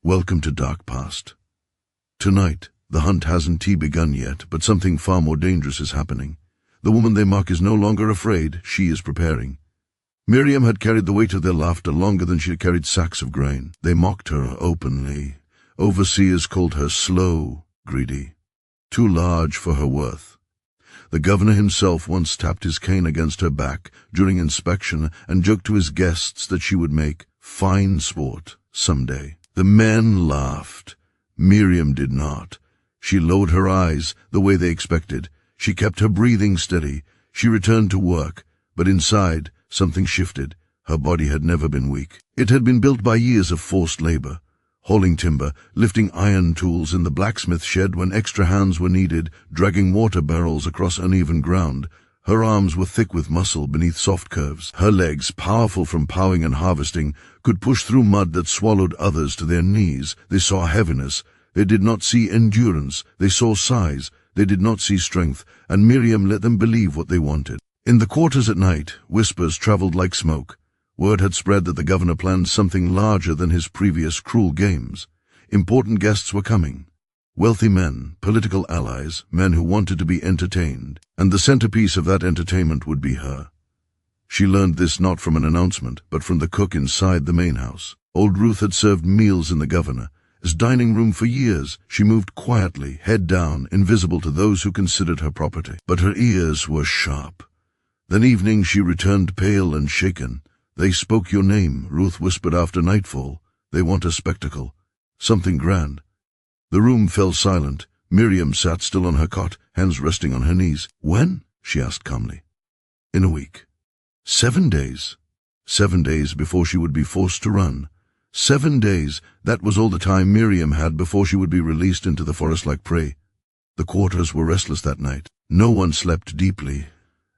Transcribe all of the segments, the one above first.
Welcome to Dark Past. Tonight, the hunt hasn't begun yet, but something far more dangerous is happening. The woman they mock is no longer afraid, she is preparing. Miriam had carried the weight of their laughter longer than she had carried sacks of grain. They mocked her openly. Overseers called her slow, greedy, too large for her worth. The governor himself once tapped his cane against her back during inspection and joked to his guests that she would make fine sport someday. The men laughed. Miriam did not. She lowered her eyes the way they expected. She kept her breathing steady. She returned to work, but inside, something shifted. Her body had never been weak. It had been built by years of forced labor, hauling timber, lifting iron tools in the blacksmith shed when extra hands were needed, dragging water barrels across uneven ground. Her arms were thick with muscle beneath soft curves. Her legs, powerful from plowing and harvesting, could push through mud that swallowed others to their knees. They saw heaviness. They did not see endurance. They saw size. They did not see strength, and Miriam let them believe what they wanted. In the quarters at night, whispers traveled like smoke. Word had spread that the governor planned something larger than his previous cruel games. Important guests were coming. Wealthy men, political allies, men who wanted to be entertained, and the centerpiece of that entertainment would be her. She learned this not from an announcement, but from the cook inside the main house. Old Ruth had served meals in the governor. As dining room for years, she moved quietly, head down, invisible to those who considered her property. But her ears were sharp. That evening she returned pale and shaken. "They spoke your name," Ruth whispered after nightfall. "They want a spectacle. Something grand." The room fell silent. Miriam sat still on her cot, hands resting on her knees. "When?" she asked calmly. "In a week." 7 days. 7 days before she would be forced to run. 7 days, that was all the time Miriam had before she would be released into the forest like prey. The quarters were restless that night. No one slept deeply.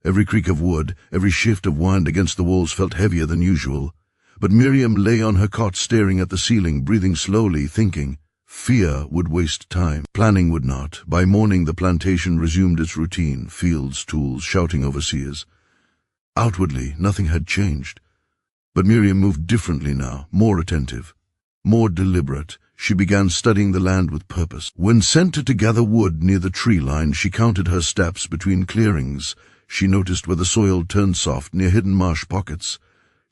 Every creak of wood, every shift of wind against the walls felt heavier than usual. But Miriam lay on her cot staring at the ceiling, breathing slowly, thinking. Fear would waste time. Planning would not. By morning the plantation resumed its routine, fields, tools, shouting overseers. Outwardly, nothing had changed. But Miriam moved differently now, more attentive, more deliberate. She began studying the land with purpose. When sent to gather wood near the tree line, she counted her steps between clearings. She noticed where the soil turned soft near hidden marsh pockets.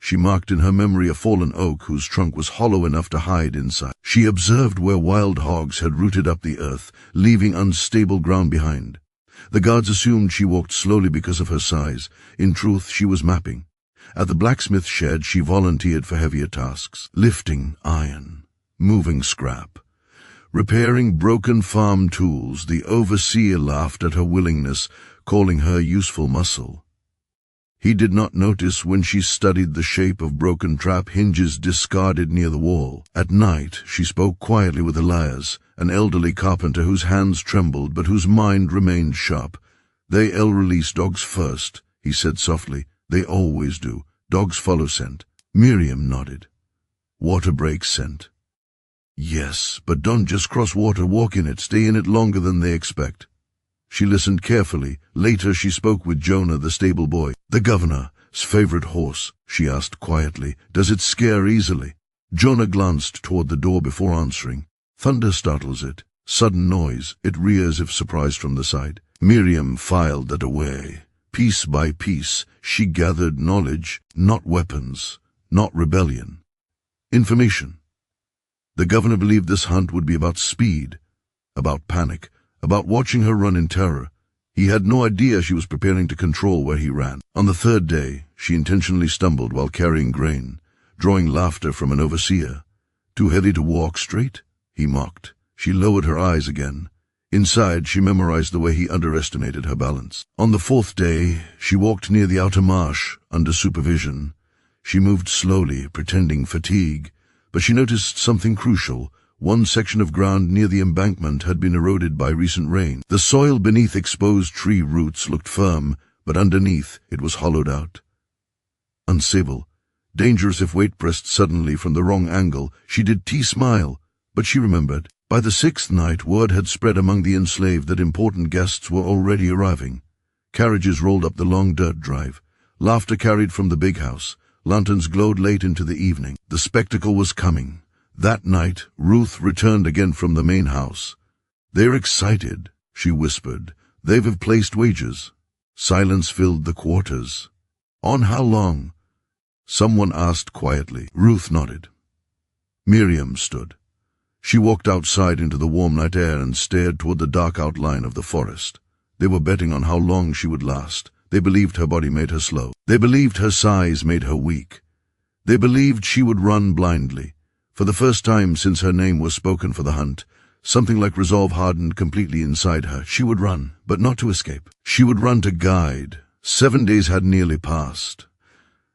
She marked in her memory a fallen oak whose trunk was hollow enough to hide inside. She observed where wild hogs had rooted up the earth, leaving unstable ground behind. The guards assumed she walked slowly because of her size. In truth, she was mapping. At the blacksmith shed, she volunteered for heavier tasks, lifting iron, moving scrap, repairing broken farm tools. The overseer laughed at her willingness, calling her useful muscle. He did not notice when she studied the shape of broken trap hinges discarded near the wall. At night, she spoke quietly with Elias, an elderly carpenter whose hands trembled but whose mind remained sharp. "They'll release dogs first," he said softly. "They always do. Dogs follow scent." Miriam nodded. "Water breaks scent." "Yes, but don't just cross water, walk in it, stay in it longer than they expect." She listened carefully. Later she spoke with Jonah, the stable boy. "The governor's favorite horse," she asked quietly. "Does it scare easily?" Jonah glanced toward the door before answering. "Thunder startles it. Sudden noise. It rears if surprised from the side." Miriam filed that away. Piece by piece, she gathered knowledge, not weapons, not rebellion. Information. The governor believed this hunt would be about speed, about panic, about watching her run in terror. He had no idea she was preparing to control where he ran. On the 3rd day, she intentionally stumbled while carrying grain, drawing laughter from an overseer. "Too heavy to walk straight?" he mocked. She lowered her eyes again. Inside, she memorized the way he underestimated her balance. On the 4th day, she walked near the outer marsh, under supervision. She moved slowly, pretending fatigue, but she noticed something crucial. One section of ground near the embankment had been eroded by recent rain. The soil beneath exposed tree roots looked firm, but underneath it was hollowed out. Unstable, dangerous if weight pressed suddenly from the wrong angle. She did smile, but she remembered. By the 6th night, word had spread among the enslaved that important guests were already arriving. Carriages rolled up the long dirt drive. Laughter carried from the big house. Lanterns glowed late into the evening. The spectacle was coming. That night, Ruth returned again from the main house. "They're excited," she whispered. "They've placed wagers." Silence filled the quarters. "On how long?" someone asked quietly. Ruth nodded. Miriam stood. She walked outside into the warm night air and stared toward the dark outline of the forest. They were betting on how long she would last. They believed her body made her slow. They believed her size made her weak. They believed she would run blindly. For the first time since her name was spoken for the hunt, something like resolve hardened completely inside her. She would run, but not to escape. She would run to guide. 7 days had nearly passed,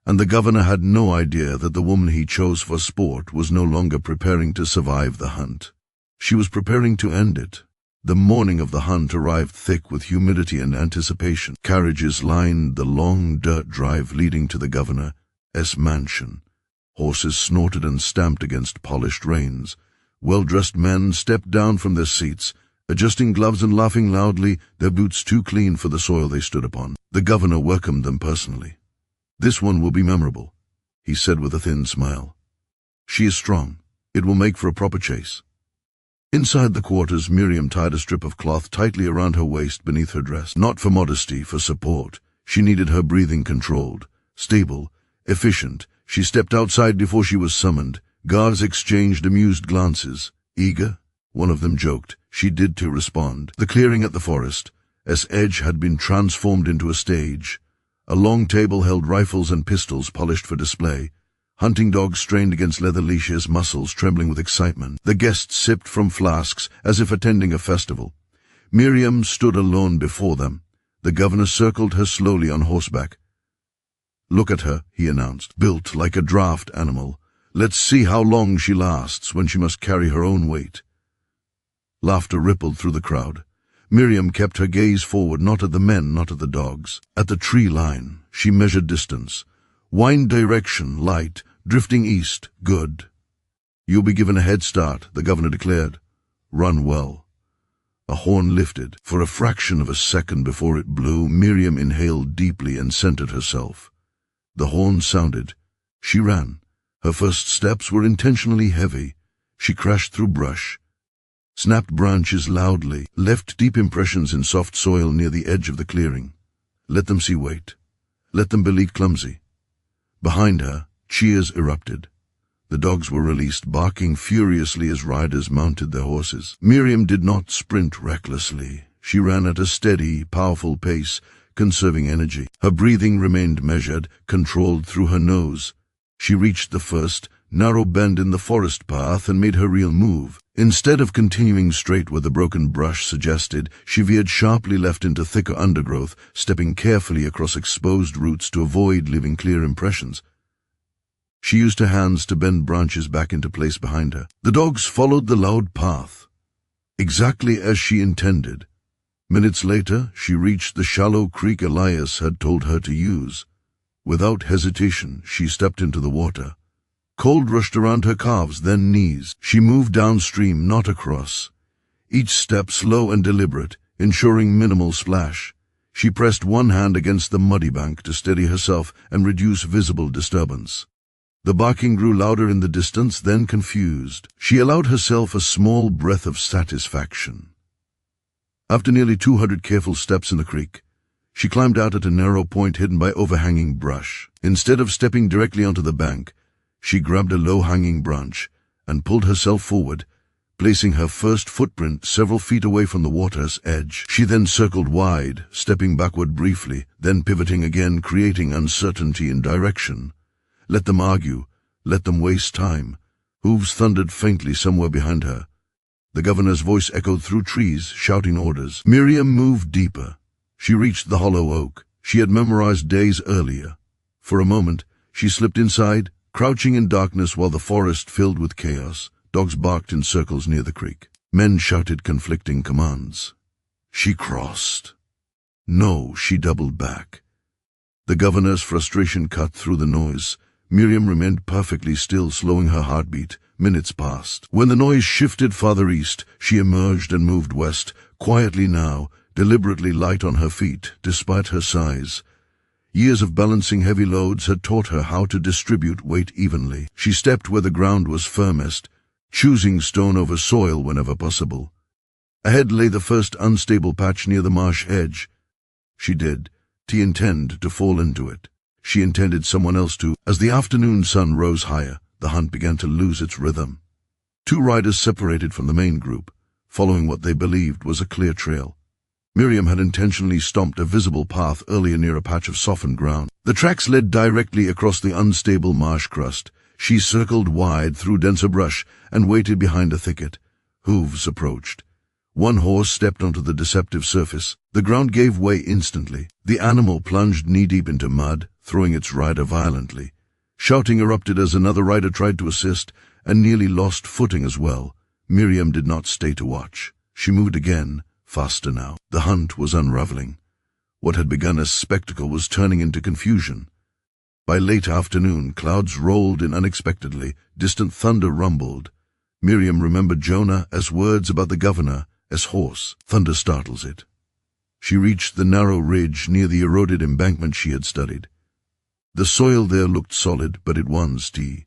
and the governor had no idea that the woman he chose for sport was no longer preparing to survive the hunt. She was preparing to end it. The morning of the hunt arrived thick with humidity and anticipation. Carriages lined the long dirt drive leading to the governor's mansion. Horses snorted and stamped against polished reins. Well-dressed men stepped down from their seats, adjusting gloves and laughing loudly, their boots too clean for the soil they stood upon. The governor welcomed them personally. "This one will be memorable," he said with a thin smile. "She is strong. It will make for a proper chase." Inside the quarters, Miriam tied a strip of cloth tightly around her waist beneath her dress. Not for modesty, for support. She needed her breathing controlled, stable, efficient. She stepped outside before she was summoned. Guards exchanged amused glances. "Eager?" one of them joked. She did to respond. The clearing at the forest's edge had been transformed into a stage. A long table held rifles and pistols polished for display. Hunting dogs strained against leather leashes, muscles trembling with excitement. The guests sipped from flasks as if attending a festival. Miriam stood alone before them. The governor circled her slowly on horseback. "Look at her," he announced, "built like a draft animal. Let's see how long she lasts when she must carry her own weight." Laughter rippled through the crowd. Miriam kept her gaze forward, not at the men, not at the dogs. At the tree line, she measured distance. "Wind direction, light, drifting east, good." "You'll be given a head start," the governor declared. "Run well." A horn lifted. For a fraction of a second before it blew, Miriam inhaled deeply and centered herself. The horn sounded. She ran. Her first steps were intentionally heavy. She crashed through brush, snapped branches loudly, left deep impressions in soft soil near the edge of the clearing. Let them see weight. Let them believe clumsy. Behind her, cheers erupted. The dogs were released, barking furiously as riders mounted their horses. Miriam did not sprint recklessly. She ran at a steady, powerful pace, conserving energy. Her breathing remained measured, controlled through her nose. She reached the first, narrow bend in the forest path and made her real move. Instead of continuing straight where the broken brush suggested, she veered sharply left into thicker undergrowth, stepping carefully across exposed roots to avoid leaving clear impressions. She used her hands to bend branches back into place behind her. The dogs followed the loud path, exactly as she intended. Minutes later, she reached the shallow creek Elias had told her to use. Without hesitation, she stepped into the water. Cold rushed around her calves, then knees. She moved downstream, not across. Each step slow and deliberate, ensuring minimal splash. She pressed one hand against the muddy bank to steady herself and reduce visible disturbance. The barking grew louder in the distance, then confused. She allowed herself a small breath of satisfaction. After nearly 200 careful steps in the creek, she climbed out at a narrow point hidden by overhanging brush. Instead of stepping directly onto the bank, she grabbed a low-hanging branch and pulled herself forward, placing her first footprint several feet away from the water's edge. She then circled wide, stepping backward briefly, then pivoting again, creating uncertainty in direction. Let them argue. Let them waste time. Hooves thundered faintly somewhere behind her. The governor's voice echoed through trees, shouting orders. Miriam moved deeper. She reached the hollow oak she had memorized days earlier. For a moment, she slipped inside, crouching in darkness while the forest filled with chaos. Dogs barked in circles near the creek. Men shouted conflicting commands. She crossed. No, she doubled back. The governor's frustration cut through the noise. Miriam remained perfectly still, slowing her heartbeat. Minutes passed. When the noise shifted farther east, she emerged and moved west, quietly now, deliberately light on her feet, despite her size. Years of balancing heavy loads had taught her how to distribute weight evenly. She stepped where the ground was firmest, choosing stone over soil whenever possible. Ahead lay the first unstable patch near the marsh edge. She did. She intended to fall into it. She intended someone else to. As the afternoon sun rose higher, the hunt began to lose its rhythm. Two riders separated from the main group, following what they believed was a clear trail. Miriam had intentionally stomped a visible path earlier near a patch of softened ground. The tracks led directly across the unstable marsh crust. She circled wide through denser brush and waited behind a thicket. Hooves approached. One horse stepped onto the deceptive surface. The ground gave way instantly. The animal plunged knee-deep into mud, throwing its rider violently. Shouting erupted as another rider tried to assist, and nearly lost footing as well. Miriam did not stay to watch. She moved again, faster now. The hunt was unraveling. What had begun as spectacle was turning into confusion. By late afternoon, clouds rolled in unexpectedly. Distant thunder rumbled. Miriam remembered Jonah as words about the governor, as horse. Thunder startles it. She reached the narrow ridge near the eroded embankment she had studied. The soil there looked solid, but it was steep.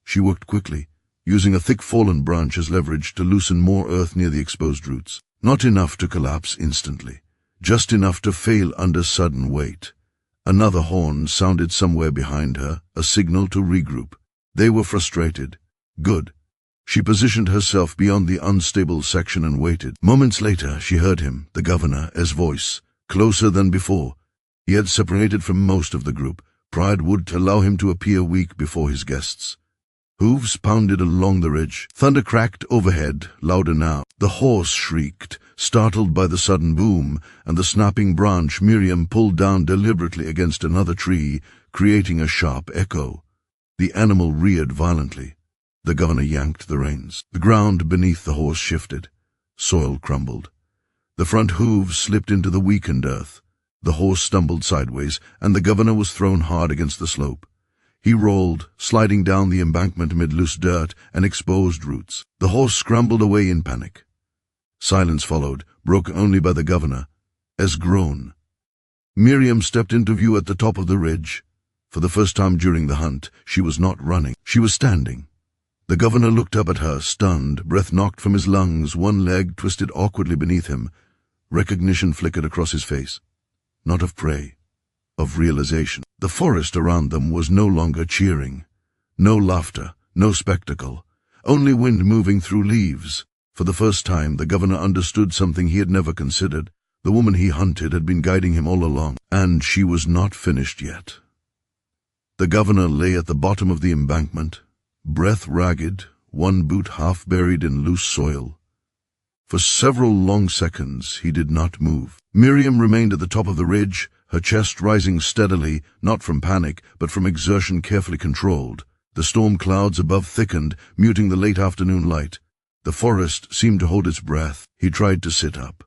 She worked quickly, using a thick fallen branch as leverage to loosen more earth near the exposed roots. Not enough to collapse instantly, just enough to fail under sudden weight. Another horn sounded somewhere behind her, a signal to regroup. They were frustrated. Good. She positioned herself beyond the unstable section and waited. Moments later, she heard him, the governor's voice, closer than before. He had separated from most of the group. Pride would allow him to appear weak before his guests. Hooves pounded along the ridge. Thunder cracked overhead, louder now. The horse shrieked, startled by the sudden boom, and the snapping branch Miriam pulled down deliberately against another tree, creating a sharp echo. The animal reared violently. The governor yanked the reins. The ground beneath the horse shifted. Soil crumbled. The front hooves slipped into the weakened earth. The horse stumbled sideways, and the governor was thrown hard against the slope. He rolled, sliding down the embankment amid loose dirt and exposed roots. The horse scrambled away in panic. Silence followed, broken only by the governor's groan. Miriam stepped into view at the top of the ridge. For the first time during the hunt, she was not running. She was standing. The governor looked up at her, stunned, breath knocked from his lungs, one leg twisted awkwardly beneath him. Recognition flickered across his face. Not of prey, of realization. The forest around them was no longer cheering. No laughter, no spectacle, only wind moving through leaves. For the first time, the governor understood something he had never considered. The woman he hunted had been guiding him all along, and she was not finished yet. The governor lay at the bottom of the embankment, breath ragged, one boot half buried in loose soil. For several long seconds he did not move. Miriam remained at the top of the ridge, her chest rising steadily, not from panic, but from exertion carefully controlled. The storm clouds above thickened, muting the late afternoon light. The forest seemed to hold its breath. He tried to sit up.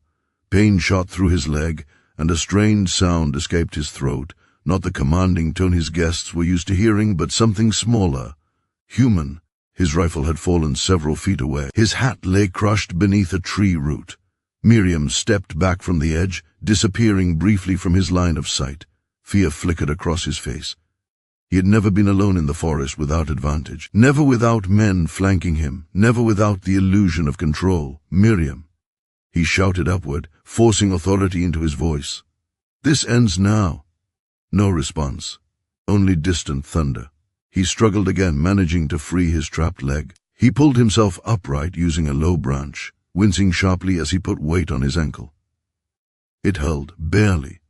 Pain shot through his leg, and a strained sound escaped his throat, not the commanding tone his guests were used to hearing, but something smaller, human. His rifle had fallen several feet away. His hat lay crushed beneath a tree root. Miriam stepped back from the edge, disappearing briefly from his line of sight. Fear flickered across his face. He had never been alone in the forest without advantage, never without men flanking him, never without the illusion of control. Miriam. He shouted upward, forcing authority into his voice. This ends now. No response, only distant thunder. He struggled again, managing to free his trapped leg. He pulled himself upright using a low branch, wincing sharply as he put weight on his ankle. It held, barely.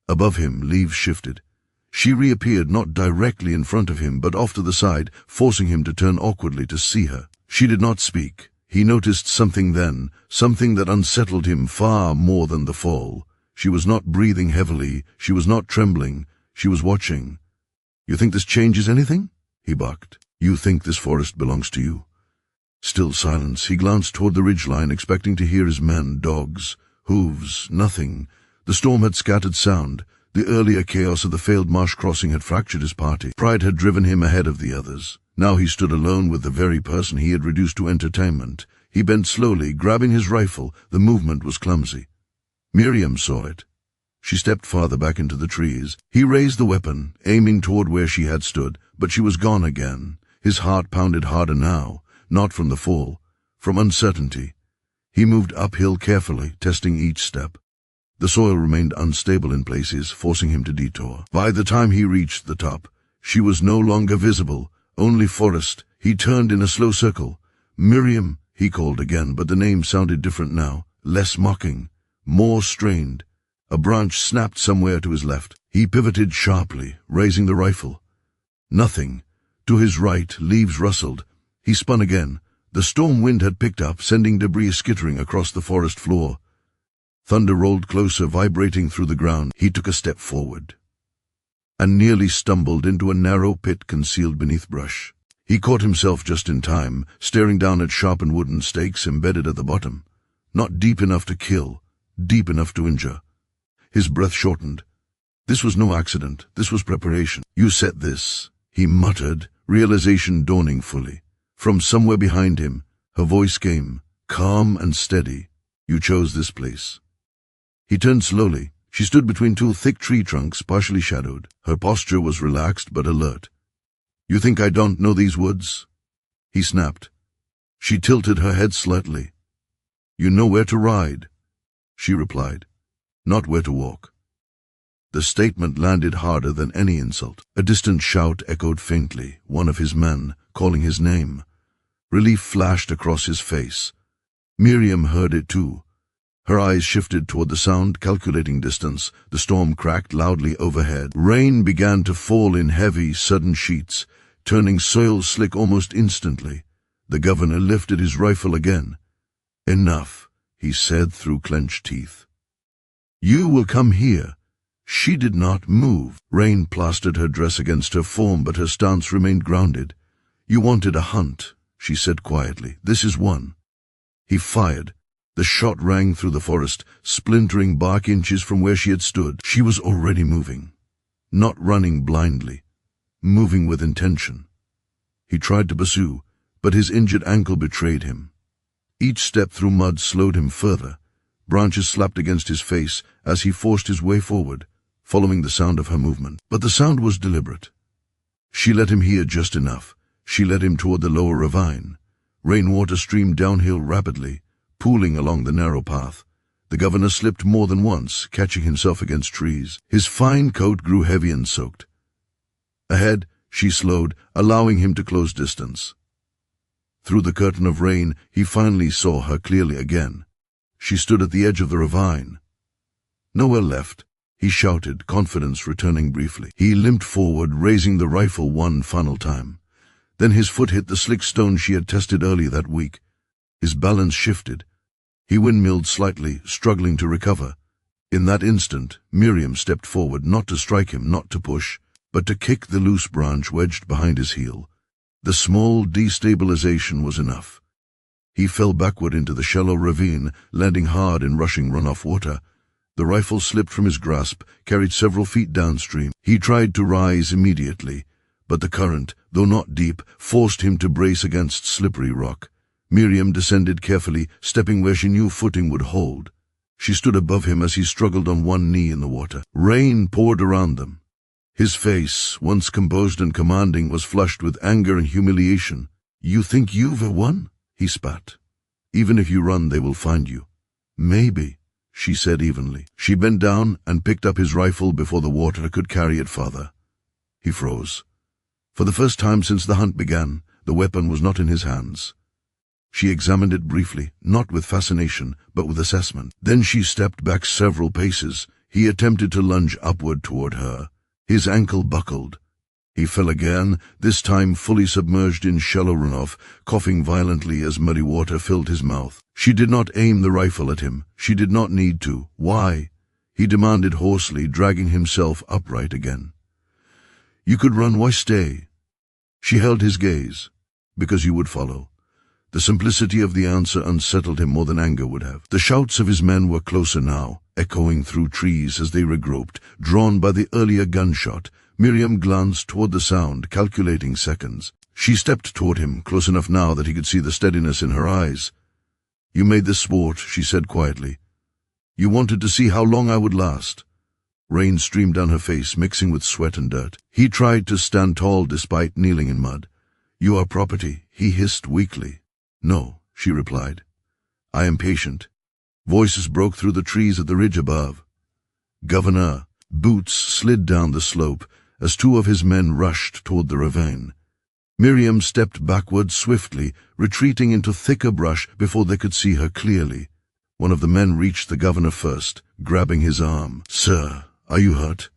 Above him, leaves shifted. She reappeared not directly in front of him, but off to the side, forcing him to turn awkwardly to see her. She did not speak. He noticed something then, something that unsettled him far more than the fall. She was not breathing heavily, she was not trembling, she was watching. You think this changes anything? He barked. You think this forest belongs to you? Still silence, he glanced toward the ridgeline, expecting to hear his men, dogs, hooves, nothing. The storm had scattered sound. The earlier chaos of the failed marsh crossing had fractured his party. Pride had driven him ahead of the others. Now he stood alone with the very person he had reduced to entertainment. He bent slowly, grabbing his rifle. The movement was clumsy. Miriam saw it. She stepped farther back into the trees. He raised the weapon, aiming toward where she had stood, but she was gone again. His heart pounded harder now. not from the fall, from uncertainty. He moved uphill carefully, testing each step. The soil remained unstable in places, forcing him to detour. By the time he reached the top, she was no longer visible, only forest. He turned in a slow circle. "Miriam," he called again, but the name sounded different now, less mocking, more strained. A branch snapped somewhere to his left. He pivoted sharply, raising the rifle. Nothing. To his right, leaves rustled. He spun again. The storm wind had picked up, sending debris skittering across the forest floor. Thunder rolled closer, vibrating through the ground. He took a step forward and nearly stumbled into a narrow pit concealed beneath brush. He caught himself just in time, staring down at sharpened wooden stakes embedded at the bottom. Not deep enough to kill, deep enough to injure. His breath shortened. This was no accident. This was preparation. "You set this," he muttered, realization dawning fully. From somewhere behind him, her voice came, calm and steady. "You chose this place." He turned slowly. She stood between two thick tree trunks, partially shadowed. Her posture was relaxed but alert. "You think I don't know these woods?" He snapped. She tilted her head slightly. "You know where to ride," she replied, "not where to walk." The statement landed harder than any insult. A distant shout echoed faintly, one of his men, calling his name. Relief flashed across his face. Miriam heard it too. Her eyes shifted toward the sound, calculating distance. The storm cracked loudly overhead. Rain began to fall in heavy, sudden sheets, turning soil slick almost instantly. The governor lifted his rifle again. "Enough," he said through clenched teeth. "You will come here." She did not move. Rain plastered her dress against her form, but her stance remained grounded. "You wanted a hunt," she said quietly. "This is one." He fired. The shot rang through the forest, splintering bark inches from where she had stood. She was already moving. Not running blindly. Moving with intention. He tried to pursue, but his injured ankle betrayed him. Each step through mud slowed him further. Branches slapped against his face as he forced his way forward, following the sound of her movement. But the sound was deliberate. She let him hear just enough. She led him toward the lower ravine. Rainwater streamed downhill rapidly, pooling along the narrow path. The governor slipped more than once, catching himself against trees. His fine coat grew heavy and soaked. Ahead, she slowed, allowing him to close distance. Through the curtain of rain, he finally saw her clearly again. She stood at the edge of the ravine. "Nowhere left," he shouted, confidence returning briefly. He limped forward, raising the rifle one final time. Then his foot hit the slick stone she had tested earlier that week. His balance shifted. He windmilled slightly, struggling to recover. In that instant, Miriam stepped forward, not to strike him, not to push, but to kick the loose branch wedged behind his heel. The small destabilization was enough. He fell backward into the shallow ravine, landing hard in rushing runoff water. The rifle slipped from his grasp, carried several feet downstream. He tried to rise immediately, but the current, though not deep, forced him to brace against slippery rock. Miriam descended carefully, stepping where she knew footing would hold. She stood above him as he struggled on one knee in the water. Rain poured around them. His face, once composed and commanding, was flushed with anger and humiliation. "You think you've won?" he spat. "Even if you run, they will find you." "Maybe," she said evenly. She bent down and picked up his rifle before the water could carry it farther. He froze. For the first time since the hunt began, the weapon was not in his hands. She examined it briefly, not with fascination, but with assessment. Then she stepped back several paces. He attempted to lunge upward toward her. His ankle buckled. He fell again, this time fully submerged in shallow runoff, coughing violently as muddy water filled his mouth. She did not aim the rifle at him. She did not need to. "Why?" he demanded hoarsely, dragging himself upright again. "You could run, why stay?" She held his gaze. "Because you would follow." The simplicity of the answer unsettled him more than anger would have. The shouts of his men were closer now, echoing through trees as they regroped, drawn by the earlier gunshot. Miriam glanced toward the sound, calculating seconds. She stepped toward him, close enough now that he could see the steadiness in her eyes. "You made this sport," she said quietly. "You wanted to see how long I would last." Rain streamed down her face, mixing with sweat and dirt. He tried to stand tall despite kneeling in mud. "You are property," he hissed weakly. "No," she replied. "I am patient." Voices broke through the trees at the ridge above. "Governor!" Boots slid down the slope as two of his men rushed toward the ravine. Miriam stepped backward swiftly, retreating into thicker brush before they could see her clearly. One of the men reached the governor first, grabbing his arm. "Sir, are you hurt?"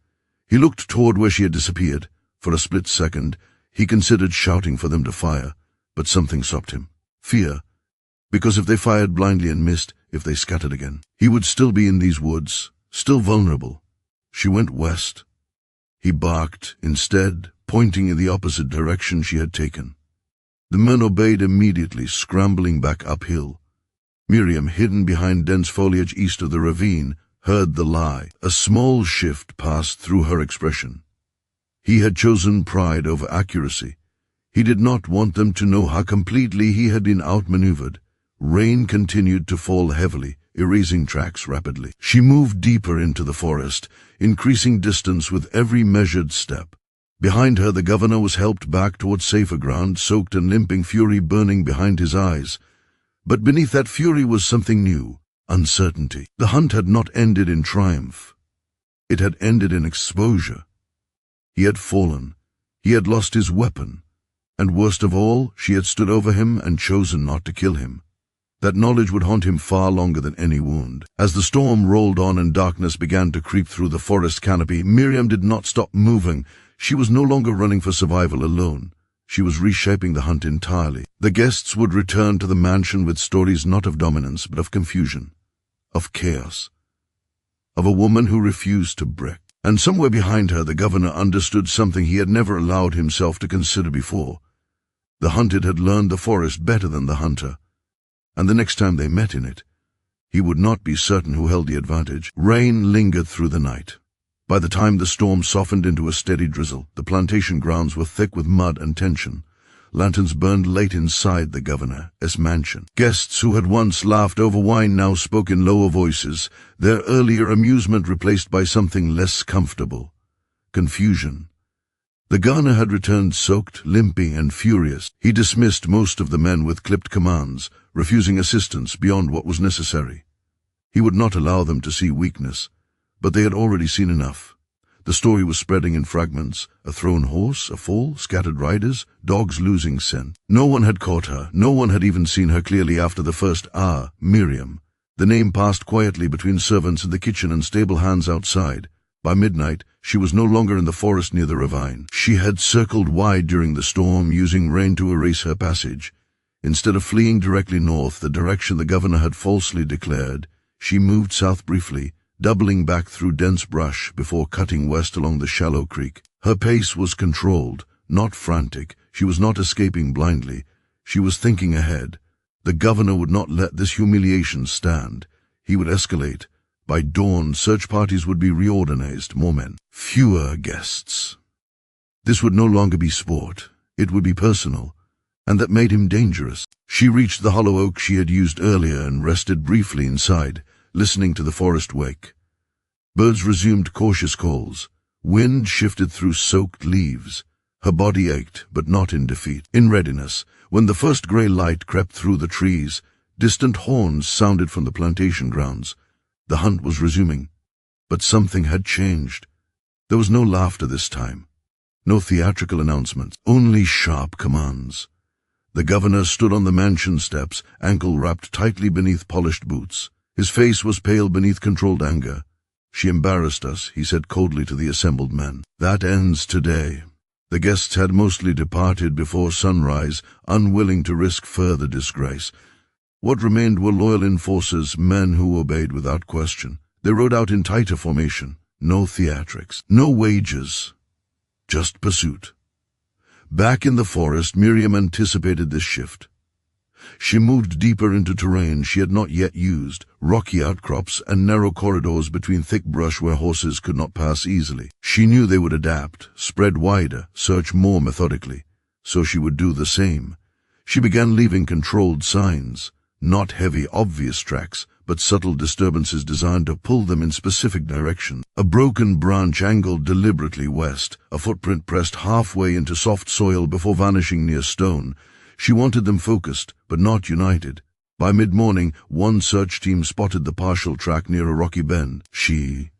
He looked toward where she had disappeared. For a split second, he considered shouting for them to fire, but something stopped him. Fear. Because if they fired blindly and missed, if they scattered again, he would still be in these woods, still vulnerable. She went west. He barked, instead, pointing in the opposite direction she had taken. The men obeyed immediately, scrambling back uphill. Miriam, hidden behind dense foliage east of the ravine, heard the lie. A small shift passed through her expression. He had chosen pride over accuracy. He did not want them to know how completely he had been outmaneuvered. Rain continued to fall heavily, erasing tracks rapidly. She moved deeper into the forest, increasing distance with every measured step. Behind her, the governor was helped back toward safer ground, soaked and limping, fury burning behind his eyes. But beneath that fury was something new, uncertainty. The hunt had not ended in triumph. It had ended in exposure. He had fallen. He had lost his weapon. And worst of all, she had stood over him and chosen not to kill him. That knowledge would haunt him far longer than any wound. As the storm rolled on and darkness began to creep through the forest canopy, Miriam did not stop moving. She was no longer running for survival alone. She was reshaping the hunt entirely. The guests would return to the mansion with stories not of dominance, but of confusion, of chaos, of a woman who refused to break. And somewhere behind her, the governor understood something he had never allowed himself to consider before. The hunted had learned the forest better than the hunter. And the next time they met in it, he would not be certain who held the advantage. Rain lingered through the night. By the time the storm softened into a steady drizzle, the plantation grounds were thick with mud and tension. Lanterns burned late inside the governor's mansion. Guests who had once laughed over wine now spoke in lower voices, their earlier amusement replaced by something less comfortable. Confusion. The governor had returned soaked, limping, and furious. He dismissed most of the men with clipped commands, refusing assistance beyond what was necessary. He would not allow them to see weakness, but they had already seen enough. The story was spreading in fragments: a thrown horse, a fall, scattered riders, dogs losing scent. No one had caught her. No one had even seen her clearly after the first hour. Miriam. The name passed quietly between servants in the kitchen and stable hands outside. By midnight, she was no longer in the forest near the ravine. She had circled wide during the storm, using rain to erase her passage. Instead of fleeing directly north, the direction the governor had falsely declared, she moved south briefly, doubling back through dense brush before cutting west along the shallow creek. Her pace was controlled, not frantic. She was not escaping blindly. She was thinking ahead. The governor would not let this humiliation stand. He would escalate. By dawn, search parties would be reorganized, more men, fewer guests. This would no longer be sport. It would be personal, and that made him dangerous. She reached the hollow oak she had used earlier and rested briefly inside, listening to the forest wake. Birds resumed cautious calls. Wind shifted through soaked leaves. Her body ached, but not in defeat. In readiness, when the first gray light crept through the trees, distant horns sounded from the plantation grounds. The hunt was resuming, but something had changed. There was no laughter this time, no theatrical announcements, only sharp commands. The governor stood on the mansion steps, ankle wrapped tightly beneath polished boots. His face was pale beneath controlled anger. "She embarrassed us," he said coldly to the assembled men. "That ends today." The guests had mostly departed before sunrise, unwilling to risk further disgrace. What remained were loyal enforcers, men who obeyed without question. They rode out in tighter formation. No theatrics, no wages, just pursuit. Back in the forest, Miriam anticipated this shift. She moved deeper into terrain she had not yet used, rocky outcrops and narrow corridors between thick brush where horses could not pass easily. She knew they would adapt, spread wider, search more methodically. So she would do the same. She began leaving controlled signs. Not heavy, obvious tracks, but subtle disturbances designed to pull them in specific directions. A broken branch angled deliberately west, a footprint pressed halfway into soft soil before vanishing near stone. She wanted them focused, but not united. By mid-morning, one search team spotted the partial track near a rocky bend.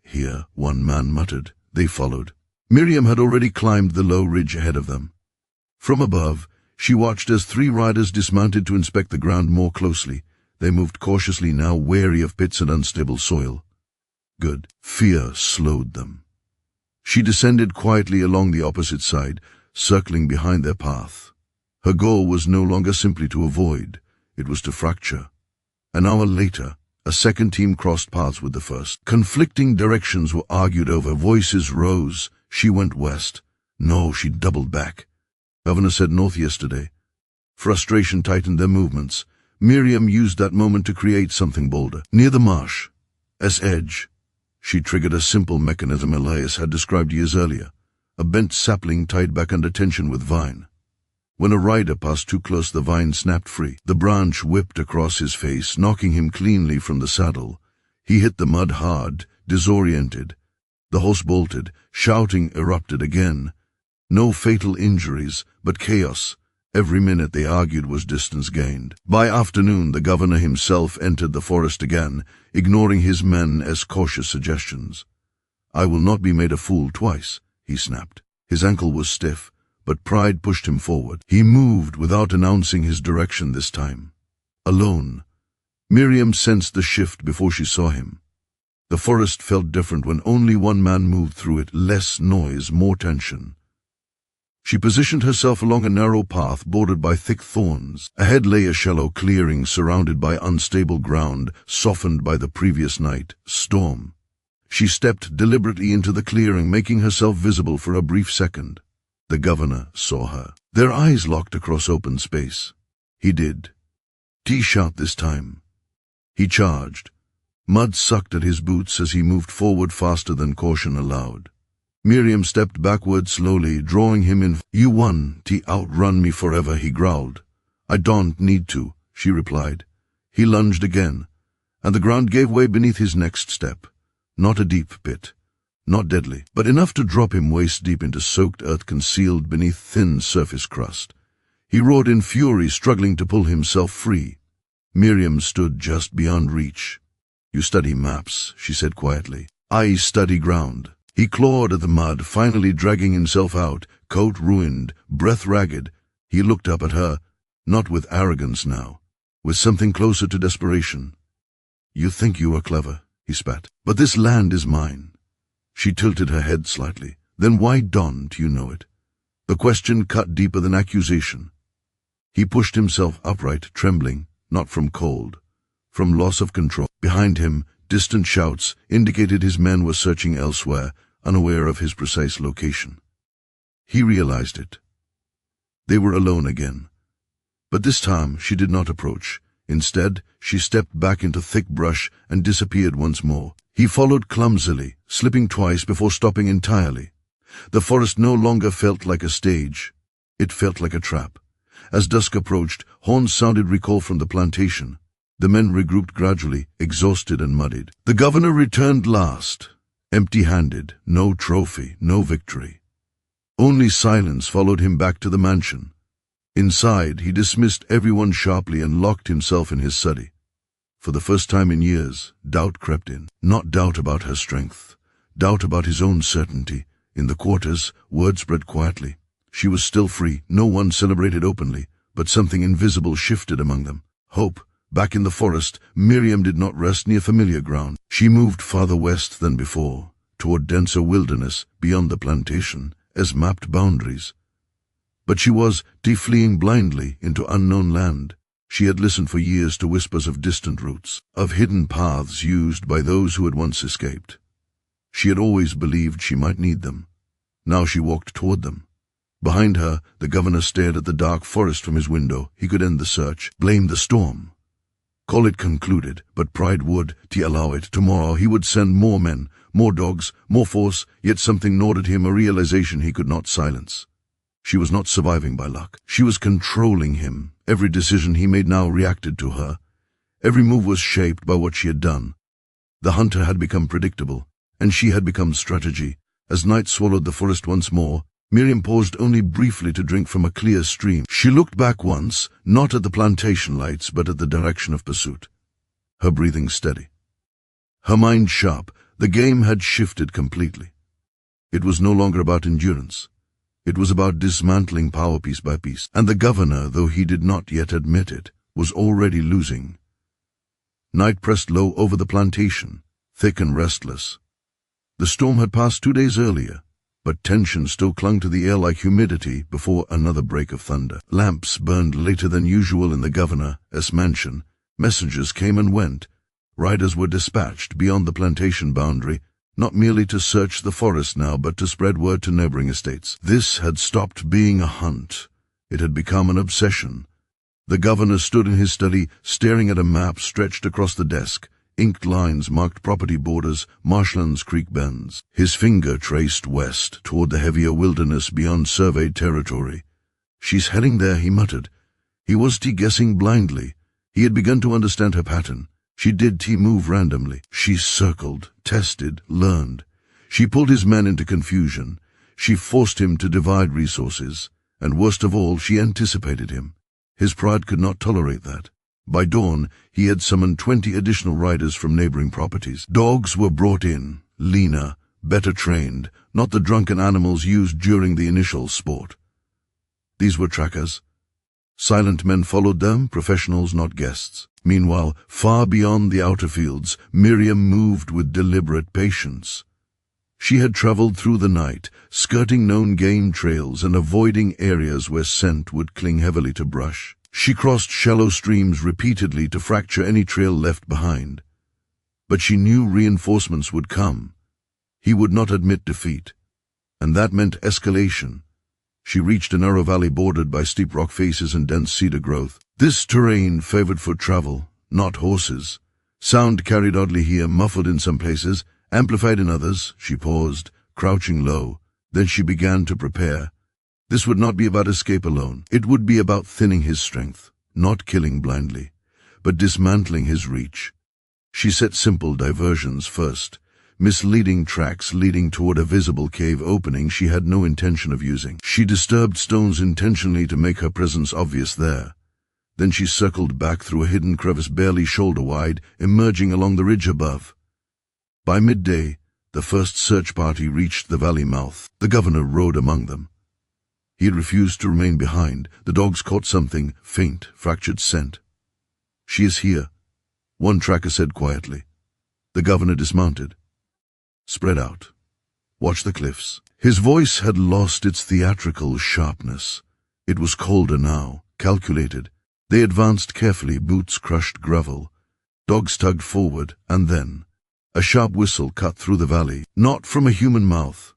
Here, one man muttered. They followed. Miriam had already climbed the low ridge ahead of them. From above, she watched as 3 riders dismounted to inspect the ground more closely. They moved cautiously now, wary of pits and unstable soil. Good. Fear slowed them. She descended quietly along the opposite side, circling behind their path. Her goal was no longer simply to avoid, it was to fracture. An hour later, a second team crossed paths with the first. Conflicting directions were argued over, voices rose. She went west. No, she doubled back. Governor said north yesterday. Frustration tightened their movements. Miriam used that moment to create something bolder. Near the marsh's edge, she triggered a simple mechanism Elias had described years earlier, a bent sapling tied back under tension with vine. When a rider passed too close, the vine snapped free. The branch whipped across his face, knocking him cleanly from the saddle. He hit the mud hard, disoriented. The horse bolted, shouting erupted again. No fatal injuries, but chaos. Every minute they argued was distance gained. By afternoon, the governor himself entered the forest again, ignoring his men as cautious suggestions. "I will not be made a fool twice," he snapped. His ankle was stiff, but pride pushed him forward. He moved without announcing his direction this time. Alone, Miriam sensed the shift before she saw him. The forest felt different when only one man moved through it, less noise, more tension. She positioned herself along a narrow path bordered by thick thorns. Ahead lay a shallow clearing surrounded by unstable ground, softened by the previous night, storm. She stepped deliberately into the clearing, making herself visible for a brief second. The governor saw her. Their eyes locked across open space. He did. T-shot this time. He charged. Mud sucked at his boots as he moved forward faster than caution allowed. Miriam stepped backward slowly, drawing him in. "You won, T. Outrun me forever," he growled. "I don't need to," she replied. He lunged again, and the ground gave way beneath his next step. Not a deep pit. Not deadly, but enough to drop him waist-deep into soaked earth concealed beneath thin surface crust. He roared in fury, struggling to pull himself free. Miriam stood just beyond reach. "You study maps," she said quietly. "I study ground." He clawed at the mud, finally dragging himself out, coat ruined, breath ragged. He looked up at her, not with arrogance now, with something closer to desperation. "You think you are clever," he spat, "but this land is mine." She tilted her head slightly. "Then why don't you know it?" The question cut deeper than accusation. He pushed himself upright, trembling, not from cold, from loss of control. Behind him, distant shouts indicated his men were searching elsewhere, unaware of his precise location. He realized it. They were alone again. But this time she did not approach. Instead, she stepped back into thick brush and disappeared once more. He followed clumsily, slipping twice before stopping entirely. The forest no longer felt like a stage. It felt like a trap. As dusk approached, horns sounded recall from the plantation. The men regrouped gradually, exhausted and muddied. The governor returned last, empty-handed, no trophy, no victory. Only silence followed him back to the mansion. Inside, he dismissed everyone sharply and locked himself in his study. For the first time in years, doubt crept in. Not doubt about her strength, doubt about his own certainty. In the quarters, word spread quietly. She was still free. No one celebrated openly, but something invisible shifted among them. Hope. Back in the forest, Miriam did not rest near familiar ground. She moved farther west than before, toward denser wilderness beyond the plantation, as mapped boundaries. But she was fleeing blindly into unknown land. She had listened for years to whispers of distant routes, of hidden paths used by those who had once escaped. She had always believed she might need them. Now she walked toward them. Behind her, the governor stared at the dark forest from his window. He could end the search, blame the storm. Call it concluded, but pride would allow it. Tomorrow he would send more men, more dogs, more force, yet something gnawed at him, a realization he could not silence. She was not surviving by luck. She was controlling him. Every decision he made now reacted to her. Every move was shaped by what she had done. The hunter had become predictable, and she had become strategy. As night swallowed the forest once more, Miriam paused only briefly to drink from a clear stream. She looked back once, not at the plantation lights, but at the direction of pursuit. Her breathing steady. Her mind sharp. The game had shifted completely. It was no longer about endurance. It was about dismantling power piece by piece, and the governor, though he did not yet admit it, was already losing. Night pressed low over the plantation, thick and restless. The storm had passed 2 days earlier, but tension still clung to the air like humidity before another break of thunder. Lamps burned later than usual in the governor's mansion. Messengers came and went. Riders were dispatched beyond the plantation boundary, not merely to search the forest now, but to spread word to neighboring estates. This had stopped being a hunt. It had become an obsession. The governor stood in his study, staring at a map stretched across the desk. Inked lines marked property borders, marshlands, creek bends. His finger traced west, toward the heavier wilderness beyond surveyed territory. "She's heading there," he muttered. He wasn't guessing blindly. He had begun to understand her pattern. She did move randomly. She circled, tested, learned. She pulled his men into confusion. She forced him to divide resources. And worst of all, she anticipated him. His pride could not tolerate that. By dawn, he had summoned 20 additional riders from neighboring properties. Dogs were brought in, leaner, better trained, not the drunken animals used during the initial sport. These were trackers. Silent men followed them, professionals, not guests. Meanwhile, far beyond the outer fields, Miriam moved with deliberate patience. She had traveled through the night, skirting known game trails and avoiding areas where scent would cling heavily to brush. She crossed shallow streams repeatedly to fracture any trail left behind. But she knew reinforcements would come. He would not admit defeat. And that meant escalation. She reached a narrow valley bordered by steep rock faces and dense cedar growth. This terrain favored foot travel, not horses. Sound carried oddly here, muffled in some places, amplified in others. She paused, crouching low. Then she began to prepare. This would not be about escape alone. It would be about thinning his strength, not killing blindly, but dismantling his reach. She set simple diversions first, misleading tracks leading toward a visible cave opening she had no intention of using. She disturbed stones intentionally to make her presence obvious there. Then she circled back through a hidden crevice barely shoulder-wide, emerging along the ridge above. By midday, the first search party reached the valley mouth. The governor rode among them. He had refused to remain behind. The dogs caught something, faint, fractured scent. "She is here," one tracker said quietly. The governor dismounted. "Spread out. Watch the cliffs." His voice had lost its theatrical sharpness. It was colder now, calculated. They advanced carefully, boots crushed gravel. Dogs tugged forward, and then a sharp whistle cut through the valley, not from a human mouth.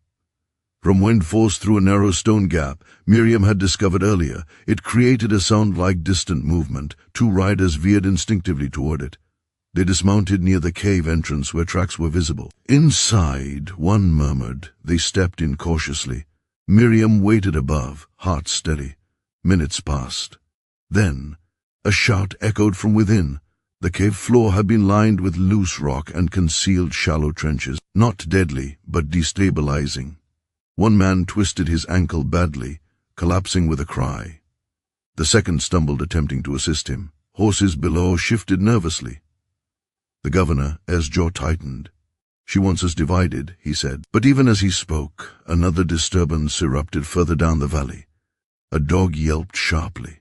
From wind force through a narrow stone gap Miriam had discovered earlier. It created a sound like distant movement. 2 riders veered instinctively toward it. They dismounted near the cave entrance where tracks were visible. "Inside," one murmured. They stepped in cautiously. Miriam waited above, heart steady. Minutes passed. Then a shout echoed from within. The cave floor had been lined with loose rock and concealed shallow trenches, not deadly, but destabilizing. One man twisted his ankle badly, collapsing with a cry. The second stumbled, attempting to assist him. Horses below shifted nervously. The governor's jaw tightened. "She wants us divided," he said. But even as he spoke, another disturbance erupted further down the valley. A dog yelped sharply.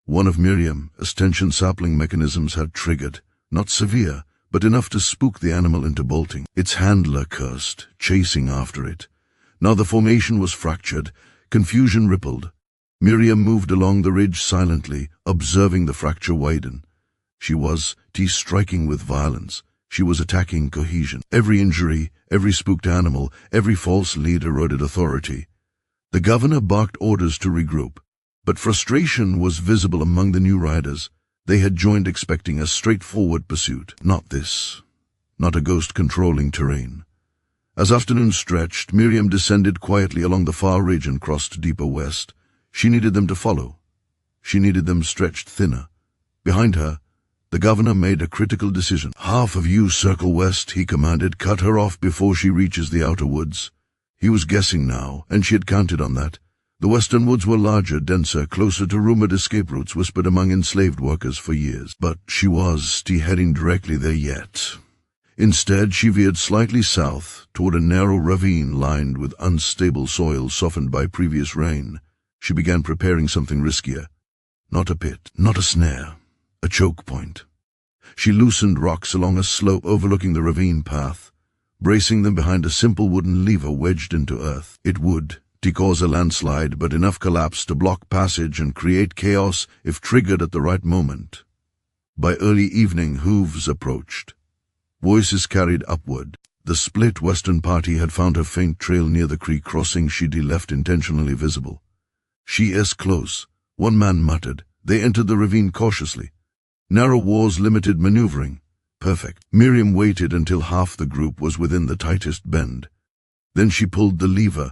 One of Miriam's tension sapling mechanisms had triggered, not severe, but enough to spook the animal into bolting. Its handler cursed, chasing after it. Now the formation was fractured. Confusion rippled. Miriam moved along the ridge silently, observing the fracture widen. She was striking with violence. She was attacking cohesion. Every injury, every spooked animal, every false lead eroded authority. The governor barked orders to regroup, but frustration was visible among the new riders. They had joined expecting a straightforward pursuit. Not this. Not a ghost-controlling terrain. As afternoon stretched, Miriam descended quietly along the far ridge and crossed deeper west. She needed them to follow. She needed them stretched thinner. Behind her, The governor made a critical decision. "Half of you circle west," he commanded. "Cut her off before she reaches the outer woods." He was guessing now, and she had counted on that. The western woods were larger, denser, closer to rumored escape routes whispered among enslaved workers for years. But she was heading directly there yet. Instead, she veered slightly south, toward a narrow ravine lined with unstable soil softened by previous rain. She began preparing something riskier. Not a pit, not a snare, a choke point. She loosened rocks along a slope overlooking the ravine path, bracing them behind a simple wooden lever wedged into earth. It would cause a landslide, but enough collapse to block passage and create chaos if triggered at the right moment. By early evening, hooves approached. Voices carried upward. The split western party had found her faint trail near the creek crossing she'd left intentionally visible. "She is close," one man muttered. They entered the ravine cautiously. Narrow walls limited maneuvering. Perfect. Miriam waited until half the group was within the tightest bend. Then she pulled the lever.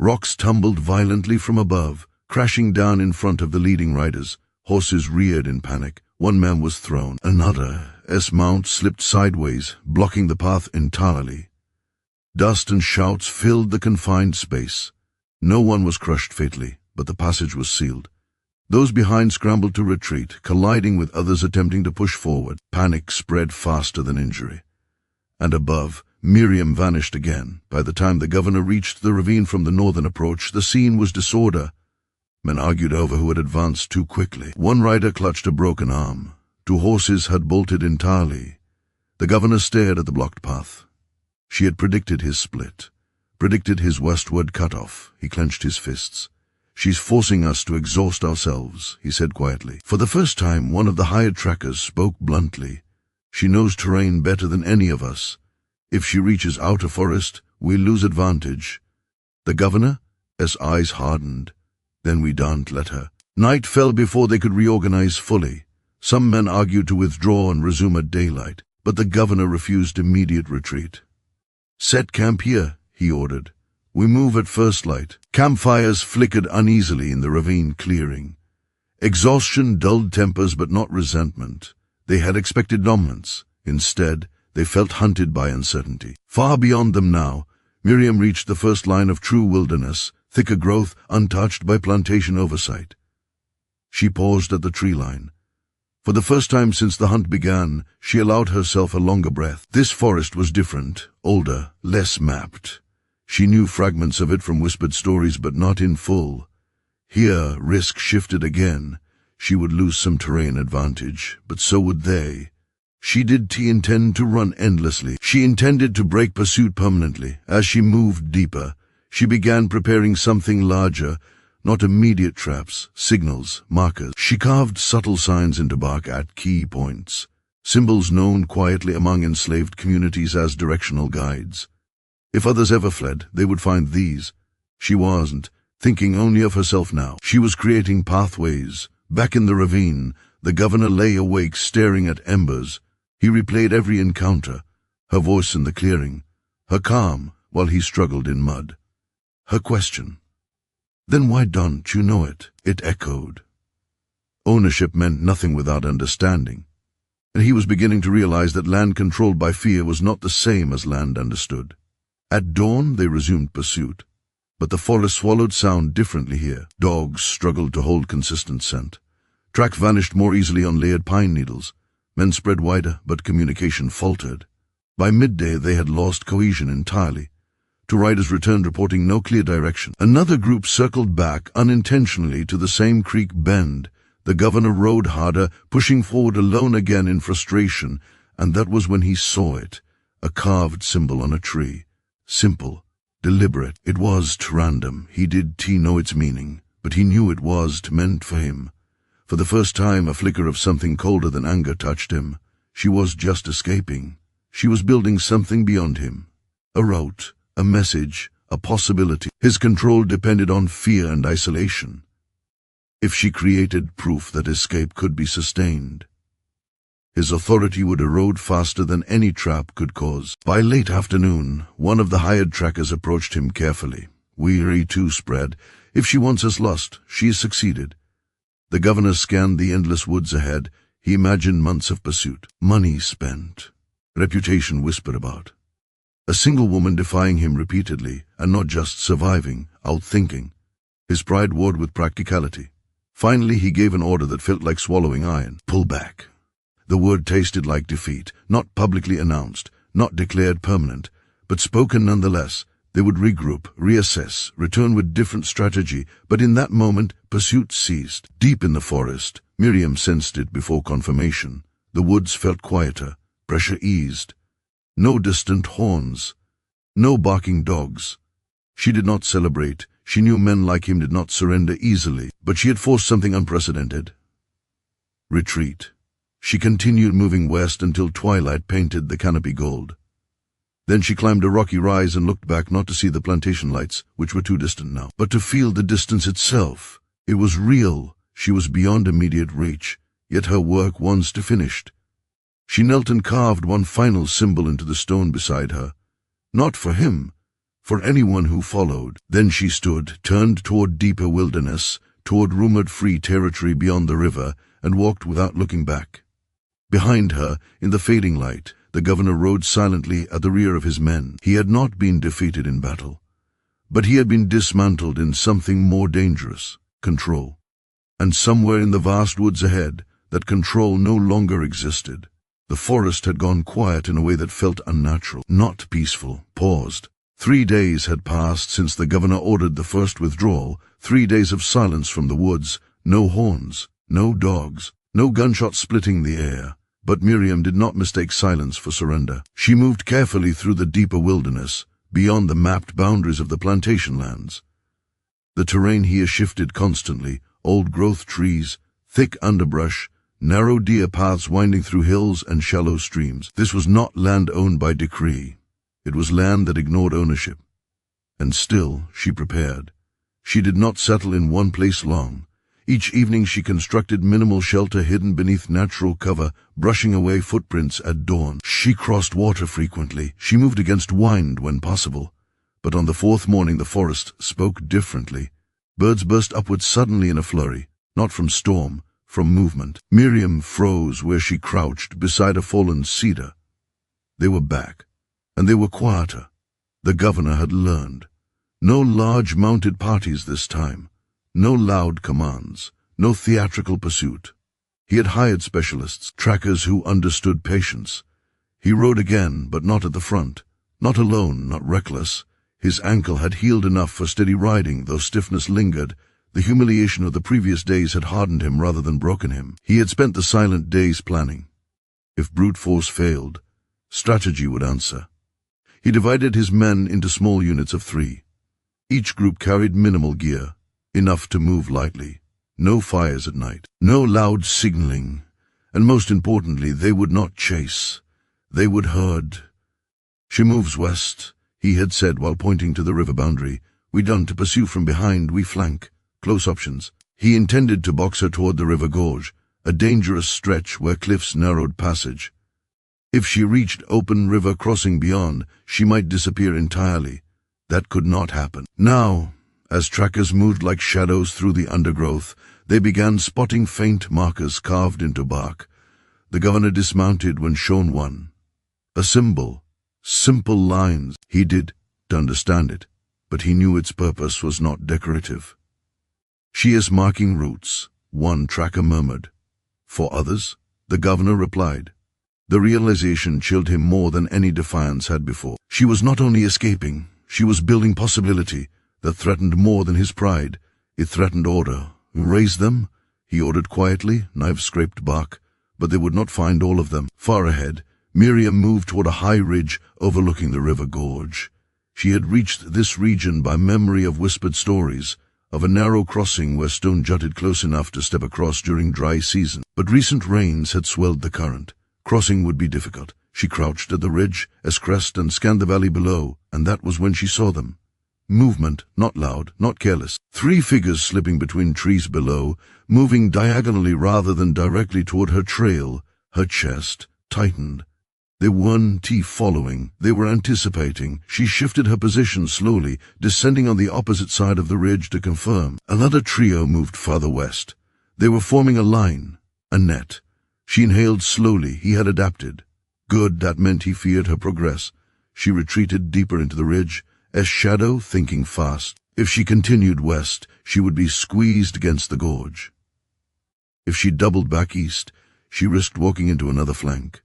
Rocks tumbled violently from above, crashing down in front of the leading riders. Horses reared in panic. One man was thrown. Another's mount slipped sideways, blocking the path entirely. Dust and shouts filled the confined space. No one was crushed fatally, but the passage was sealed. Those behind scrambled to retreat, colliding with others attempting to push forward. Panic spread faster than injury. And above, Miriam vanished again. By the time the governor reached the ravine from the northern approach, the scene was disorder. Men argued over who had advanced too quickly. One rider clutched a broken arm. 2 horses had bolted entirely. The governor stared at the blocked path. She had predicted his split, predicted his westward cutoff. He clenched his fists. "She's forcing us to exhaust ourselves," he said quietly. For the first time, one of the hired trackers spoke bluntly. "She knows terrain better than any of us. If she reaches outer forest, we lose advantage." The governor's eyes hardened. "Then we daren't let her." Night fell before they could reorganize fully. Some men argued to withdraw and resume at daylight, but the governor refused immediate retreat. "Set camp here," he ordered. "We move at first light." Campfires flickered uneasily in the ravine clearing. Exhaustion dulled tempers, but not resentment. They had expected dominance. Instead, they felt hunted by uncertainty. Far beyond them now, Miriam reached the first line of true wilderness, thicker growth, untouched by plantation oversight. She paused at the tree line. For the first time since the hunt began, she allowed herself a longer breath. This forest was different, older, less mapped. She knew fragments of it from whispered stories, but not in full. Here, risk shifted again. She would lose some terrain advantage, but so would they. She did intend to run endlessly. She intended to break pursuit permanently. As she moved deeper, she began preparing something larger, not immediate traps, signals, markers. She carved subtle signs into bark at key points, symbols known quietly among enslaved communities as directional guides. If others ever fled, they would find these. She wasn't thinking only of herself now. She was creating pathways. Back in the ravine, the governor lay awake, staring at embers. He replayed every encounter, her voice in the clearing, her calm while he struggled in mud. Her question. "Then why don't you know it?" It echoed. Ownership meant nothing without understanding, and he was beginning to realize that land controlled by fear was not the same as land understood. At dawn, they resumed pursuit, but the forest swallowed sound differently here. Dogs struggled to hold consistent scent. Tracks vanished more easily on layered pine needles. Men spread wider, but communication faltered. By midday, they had lost cohesion entirely. 2 riders returned reporting no clear direction. Another group circled back unintentionally to the same creek bend. The governor rode harder, pushing forward alone again in frustration, and that was when he saw it, a carved symbol on a tree. Simple, deliberate. It was random. He did know its meaning, but he knew it was meant for him. For the first time, a flicker of something colder than anger touched him. She was just escaping. She was building something beyond him. A route, a message, a possibility. His control depended on fear and isolation. If she created proof that escape could be sustained, his authority would erode faster than any trap could cause. By late afternoon, one of the hired trackers approached him carefully. Weary too spread. "If she wants us lost, she has succeeded." The governor scanned the endless woods ahead. He imagined months of pursuit, money spent, reputation whispered about. A single woman defying him repeatedly, and not just surviving, outthinking. His pride warred with practicality. Finally, he gave an order that felt like swallowing iron. Pull back. The word tasted like defeat, not publicly announced, not declared permanent, but spoken nonetheless. They would regroup, reassess, return with different strategy, but in that moment, pursuit ceased. Deep in the forest, Miriam sensed it before confirmation. The woods felt quieter, pressure eased. No distant horns, no barking dogs. She did not celebrate. She knew men like him did not surrender easily, but she had forced something unprecedented. Retreat. She continued moving west until twilight painted the canopy gold. Then she climbed a rocky rise and looked back, not to see the plantation lights, which were too distant now, but to feel the distance itself. It was real. She was beyond immediate reach, yet her work once finished. She knelt and carved one final symbol into the stone beside her. Not for him, for anyone who followed. Then she stood, turned toward deeper wilderness, toward rumored free territory beyond the river, and walked without looking back. Behind her, in the fading light, the governor rode silently at the rear of his men. He had not been defeated in battle, but he had been dismantled in something more dangerous, control. And somewhere in the vast woods ahead, that control no longer existed. The forest had gone quiet in a way that felt unnatural, not peaceful, paused. 3 days had passed since the governor ordered the first withdrawal, 3 days of silence from the woods, no horns, no dogs, no gunshots splitting the air. But Miriam did not mistake silence for surrender. She moved carefully through the deeper wilderness, beyond the mapped boundaries of the plantation lands. The terrain here shifted constantly, old-growth trees, thick underbrush, narrow deer paths winding through hills and shallow streams. This was not land owned by decree. It was land that ignored ownership. And still, she prepared. She did not settle in one place long. Each evening she constructed minimal shelter hidden beneath natural cover, brushing away footprints at dawn. She crossed water frequently. She moved against wind when possible. But on the 4th morning the forest spoke differently. Birds burst upward suddenly in a flurry, not from storm, from movement. Miriam froze where she crouched beside a fallen cedar. They were back, and they were quieter. The governor had learned. No large mounted parties this time. No loud commands, no theatrical pursuit. He had hired specialists, trackers who understood patience. He rode again, but not at the front. Not alone, not reckless. His ankle had healed enough for steady riding, though stiffness lingered. The humiliation of the previous days had hardened him rather than broken him. He had spent the silent days planning. If brute force failed, strategy would answer. He divided his men into small units of 3. Each group carried minimal gear, enough to move lightly. No fires at night, no loud signaling, and most importantly, they would not chase. They would herd. She moves west, he had said while pointing to the river boundary. We done to pursue from behind, we flank. Close options. He intended to box her toward the river gorge, a dangerous stretch where cliffs narrowed passage. If she reached open river crossing beyond, she might disappear entirely. That could not happen. Now, as trackers moved like shadows through the undergrowth, they began spotting faint markers carved into bark. The governor dismounted when shown one. A symbol, simple lines. He did understand it, but he knew its purpose was not decorative. She is marking routes, one tracker murmured. For others, the governor replied. The realization chilled him more than any defiance had before. She was not only escaping, she was building possibility that threatened more than his pride. It threatened order. Raise them, he ordered quietly. Knives scraped bark, but they would not find all of them. Far ahead, Miriam moved toward a high ridge overlooking the river gorge. She had reached this region by memory of whispered stories, of a narrow crossing where stone jutted close enough to step across during dry season. But recent rains had swelled the current. Crossing would be difficult. She crouched at the ridge, as crest, and scanned the valley below, and that was when she saw them. Movement, not loud, not careless. 3 figures slipping between trees below, moving diagonally rather than directly toward her trail. Her chest tightened. They weren't following, they were anticipating. She shifted her position slowly, descending on the opposite side of the ridge to confirm. Another trio moved farther west. They were forming a line, a net. She inhaled slowly. He had adapted. Good, that meant he feared her progress. She retreated deeper into the ridge, as shadow, thinking fast. If she continued west, she would be squeezed against the gorge. If she doubled back east, she risked walking into another flank.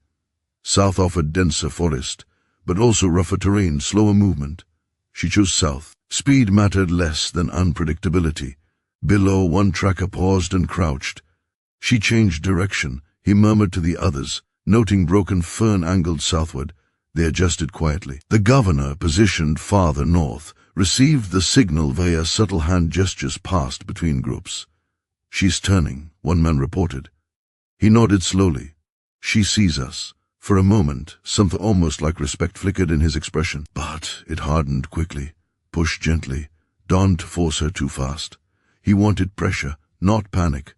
South offered denser forest, but also rougher terrain, slower movement. She chose south. Speed mattered less than unpredictability. Below, one tracker paused and crouched. She changed direction. He murmured to the others, noting broken fern angled southward. They adjusted quietly. The governor, positioned farther north, received the signal via subtle hand gestures passed between groups. "She's turning," one man reported. He nodded slowly. "She sees us." For a moment, something almost like respect flickered in his expression, but it hardened quickly, pushed gently. Dawned to force her too fast. He wanted pressure, not panic.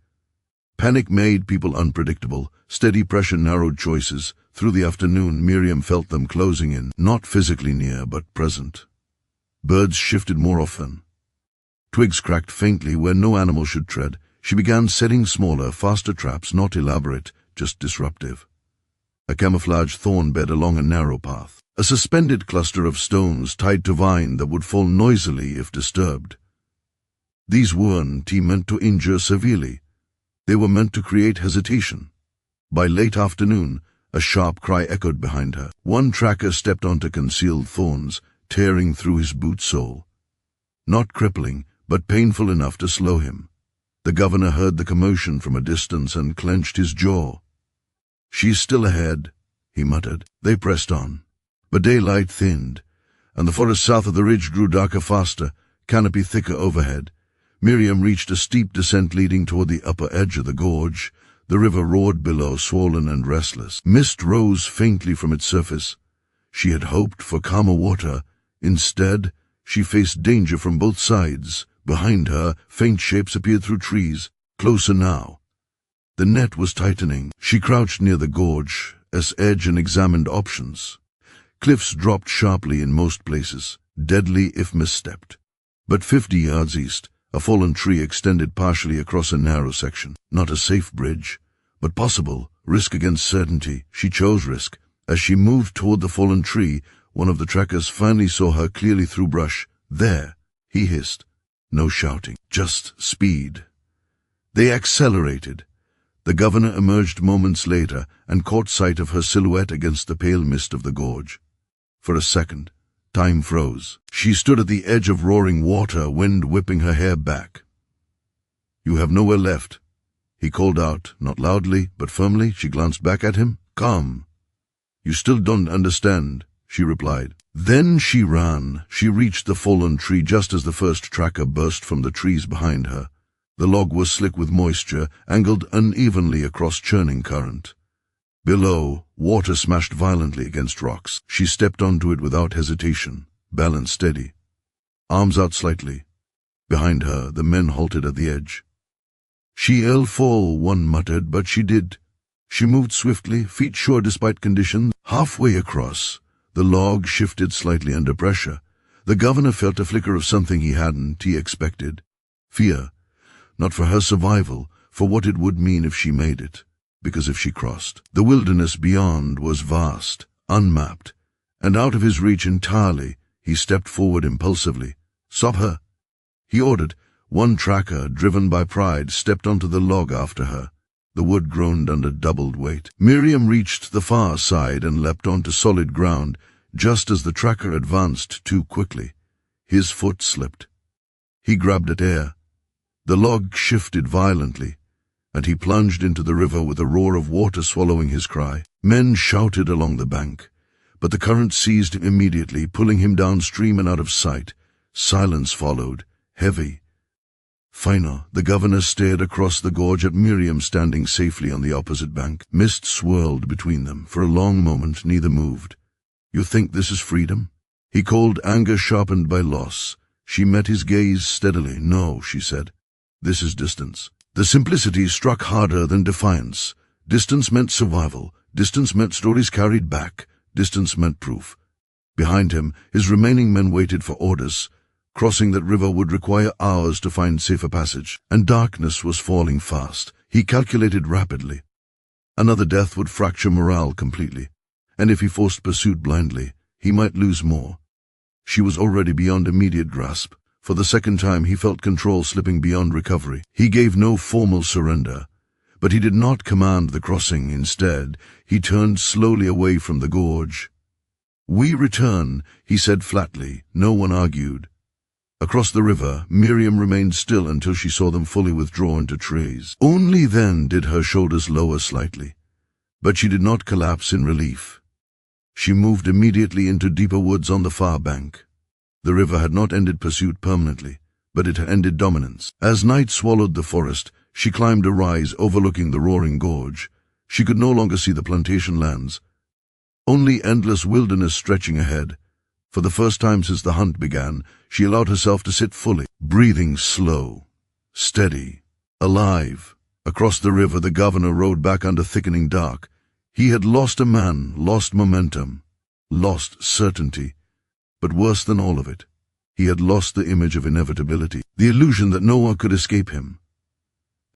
Panic made people unpredictable. Steady pressure narrowed choices. Through the afternoon, Miriam felt them closing in, not physically near, but present. Birds shifted more often. Twigs cracked faintly where no animal should tread. She began setting smaller, faster traps, not elaborate, just disruptive. A camouflage thorn bed along a narrow path. A suspended cluster of stones tied to vine that would fall noisily if disturbed. These weren't meant to injure severely. They were meant to create hesitation. By late afternoon, a sharp cry echoed behind her. One tracker stepped onto concealed thorns, tearing through his boot sole. Not crippling, but painful enough to slow him. The governor heard the commotion from a distance and clenched his jaw. "She's still ahead," he muttered. They pressed on. But daylight thinned, and the forest south of the ridge grew darker faster, canopy thicker overhead. Miriam reached a steep descent leading toward the upper edge of the gorge. The river roared below, swollen and restless. Mist rose faintly from its surface. She had hoped for calmer water. Instead, she faced danger from both sides. Behind her, faint shapes appeared through trees, closer now. The net was tightening. She crouched near the gorge, as edge and examined options. Cliffs dropped sharply in most places, deadly if misstepped. But 50 yards east, a fallen tree extended partially across a narrow section. Not a safe bridge, but possible. Risk against certainty. She chose risk. As she moved toward the fallen tree, one of the trackers finally saw her clearly through brush. "There," he hissed. No shouting, just speed. They accelerated. The governor emerged moments later and caught sight of her silhouette against the pale mist of the gorge. For a second, time froze. She stood at the edge of roaring water, wind whipping her hair back. "You have nowhere left," he called out, not loudly, but firmly. She glanced back at him. "Come." "You still don't understand," she replied. Then she ran. She reached the fallen tree just as the first tracker burst from the trees behind her. The log was slick with moisture, angled unevenly across churning current. Below, water smashed violently against rocks. She stepped onto it without hesitation, balance steady. Arms out slightly. Behind her, the men halted at the edge. "She'll fall," one muttered, but she did. She moved swiftly, feet sure despite conditions. Halfway across, the log shifted slightly under pressure. The governor felt a flicker of something he expected. Fear. Not for her survival, for what it would mean if she made it. Because if she crossed, the wilderness beyond was vast, unmapped, and out of his reach entirely. He stepped forward impulsively. "Stop her," he ordered. One tracker, driven by pride, stepped onto the log after her. The wood groaned under doubled weight. Miriam reached the far side and leapt onto solid ground, just as the tracker advanced too quickly. His foot slipped. He grabbed at air. The log shifted violently, and he plunged into the river with a roar of water swallowing his cry. Men shouted along the bank, but the current seized him immediately, pulling him downstream and out of sight. Silence followed, heavy. Final, the governor stared across the gorge at Miriam standing safely on the opposite bank. Mist swirled between them. For a long moment, neither moved. "You think this is freedom?" He called, anger sharpened by loss. She met his gaze steadily. "No," she said. "This is distance." The simplicity struck harder than defiance. Distance meant survival. Distance meant stories carried back. Distance meant proof. Behind him, his remaining men waited for orders. Crossing that river would require hours to find safer passage, and darkness was falling fast. He calculated rapidly. Another death would fracture morale completely, and if he forced pursuit blindly, he might lose more. She was already beyond immediate grasp. For the second time he felt control slipping beyond recovery. He gave no formal surrender, but he did not command the crossing. Instead, he turned slowly away from the gorge. "We return," he said flatly. No one argued. Across the river, Miriam remained still until she saw them fully withdraw into trees. Only then did her shoulders lower slightly, but she did not collapse in relief. She moved immediately into deeper woods on the far bank. The river had not ended pursuit permanently, but it had ended dominance. As night swallowed the forest, she climbed a rise overlooking the roaring gorge. She could no longer see the plantation lands, only endless wilderness stretching ahead. For the first time since the hunt began, she allowed herself to sit fully, breathing slow, steady, alive. Across the river, the governor rode back under thickening dark. He had lost a man, lost momentum, lost certainty. But worse than all of it, he had lost the image of inevitability, the illusion that no one could escape him.